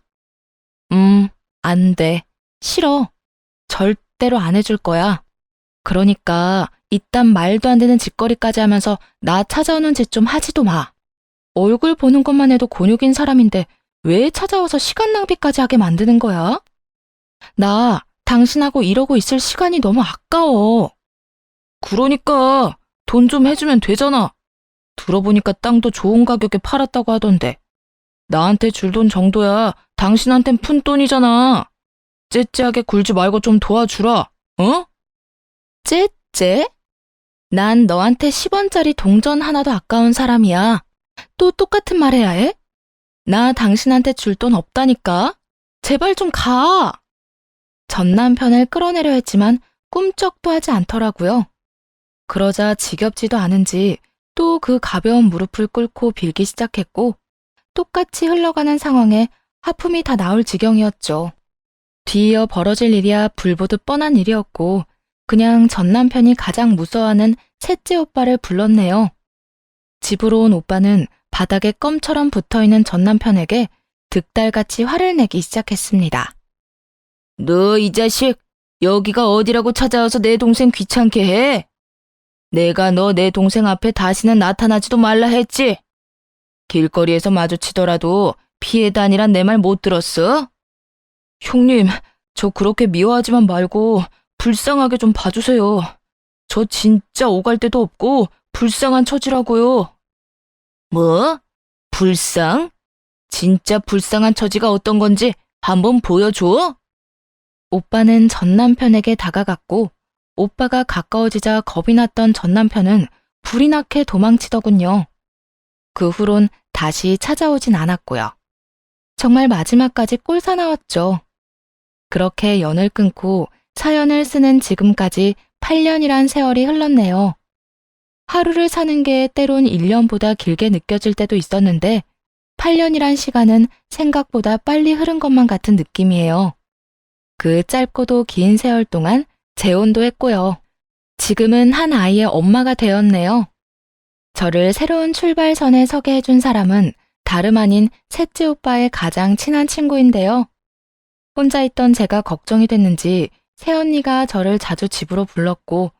안 돼. 싫어. 절대로 안 해줄 거야. 그러니까 이딴 말도 안 되는 짓거리까지 하면서 나 찾아오는 짓 좀 하지도 마. 얼굴 보는 것만 해도 곤욕인 사람인데 왜 찾아와서 시간 낭비까지 하게 만드는 거야? 나 당신하고 이러고 있을 시간이 너무 아까워. 그러니까 돈 좀 해주면 되잖아. 들어보니까 땅도 좋은 가격에 팔았다고 하던데. 나한테 줄 돈 정도야 당신한텐 푼돈이잖아. 째째하게 굴지 말고 좀 도와주라. 어? 째째? 난 너한테 10원짜리 동전 하나도 아까운 사람이야. 또 똑같은 말 해야 해? 나 당신한테 줄 돈 없다니까. 제발 좀 가. 전 남편을 끌어내려 했지만 꿈쩍도 하지 않더라고요. 그러자 지겹지도 않은지 또 그 가벼운 무릎을 꿇고 빌기 시작했고 똑같이 흘러가는 상황에 하품이 다 나올 지경이었죠. 뒤이어 벌어질 일이야 불보듯 뻔한 일이었고 그냥 전 남편이 가장 무서워하는 셋째 오빠를 불렀네요. 집으로 온 오빠는 바닥에 껌처럼 붙어있는 전 남편에게 득달같이 화를 내기 시작했습니다. 너 이 자식, 여기가 어디라고 찾아와서 내 동생 귀찮게 해? 내가 너 내 동생 앞에 다시는 나타나지도 말라 했지? 길거리에서 마주치더라도 피해 다니란 내 말 못 들었어? 형님, 저 그렇게 미워하지만 말고 불쌍하게 좀 봐주세요. 저 진짜 오갈 데도 없고 불쌍한 처지라고요. 뭐? 불쌍? 진짜 불쌍한 처지가 어떤 건지 한번 보여줘? 오빠는 전 남편에게 다가갔고 오빠가 가까워지자 겁이 났던 전 남편은 불이 나게 도망치더군요. 그 후론 다시 찾아오진 않았고요. 정말 마지막까지 꼴사나웠죠. 그렇게 연을 끊고 사연을 쓰는 지금까지 8년이란 세월이 흘렀네요. 하루를 사는 게 때론 1년보다 길게 느껴질 때도 있었는데 8년이란 시간은 생각보다 빨리 흐른 것만 같은 느낌이에요. 그 짧고도 긴 세월 동안 재혼도 했고요. 지금은 한 아이의 엄마가 되었네요. 저를 새로운 출발선에 서게 해준 사람은 다름 아닌 셋째 오빠의 가장 친한 친구인데요. 혼자 있던 제가 걱정이 됐는지 새언니가 저를 자주 집으로 불렀고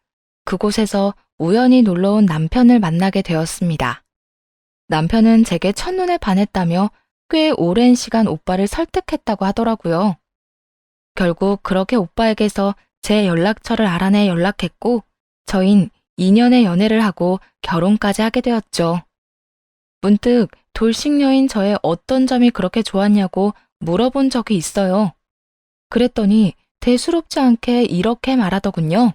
그곳에서 우연히 놀러온 남편을 만나게 되었습니다. 남편은 제게 첫눈에 반했다며 꽤 오랜 시간 오빠를 설득했다고 하더라고요. 결국 그렇게 오빠에게서 제 연락처를 알아내 연락했고 저흰 2년의 연애를 하고 결혼까지 하게 되었죠. 문득 돌싱녀인 저의 어떤 점이 그렇게 좋았냐고 물어본 적이 있어요. 그랬더니 대수롭지 않게 이렇게 말하더군요.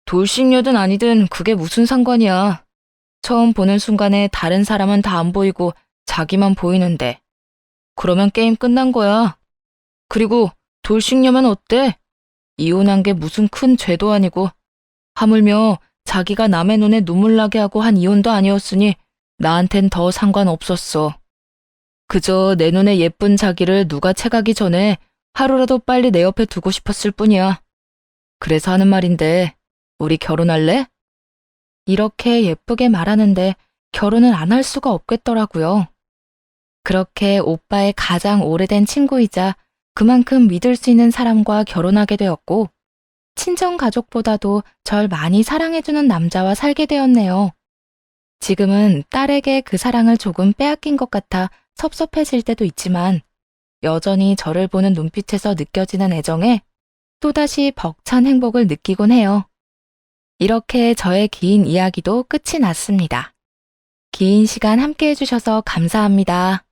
돌싱녀든 아니든 그게 무슨 상관이야. 처음 보는 순간에 다른 사람은 다 안 보이고 자기만 보이는데. 그러면 게임 끝난 거야. 그리고 돌싱녀면 어때? 이혼한 게 무슨 큰 죄도 아니고 하물며 자기가 남의 눈에 눈물 나게 하고 한 이혼도 아니었으니 나한텐 더 상관없었어. 그저 내 눈에 예쁜 자기를 누가 채가기 전에 하루라도 빨리 내 옆에 두고 싶었을 뿐이야. 그래서 하는 말인데 우리 결혼할래? 이렇게 예쁘게 말하는데 결혼을 안 할 수가 없겠더라고요. 그렇게 오빠의 가장 오래된 친구이자 그만큼 믿을 수 있는 사람과 결혼하게 되었고 친정 가족보다도 절 많이 사랑해주는 남자와 살게 되었네요. 지금은 딸에게 그 사랑을 조금 빼앗긴 것 같아 섭섭해질 때도 있지만 여전히 저를 보는 눈빛에서 느껴지는 애정에 또다시 벅찬 행복을 느끼곤 해요. 이렇게 저의 긴 이야기도 끝이 났습니다. 긴 시간 함께 해주셔서 감사합니다.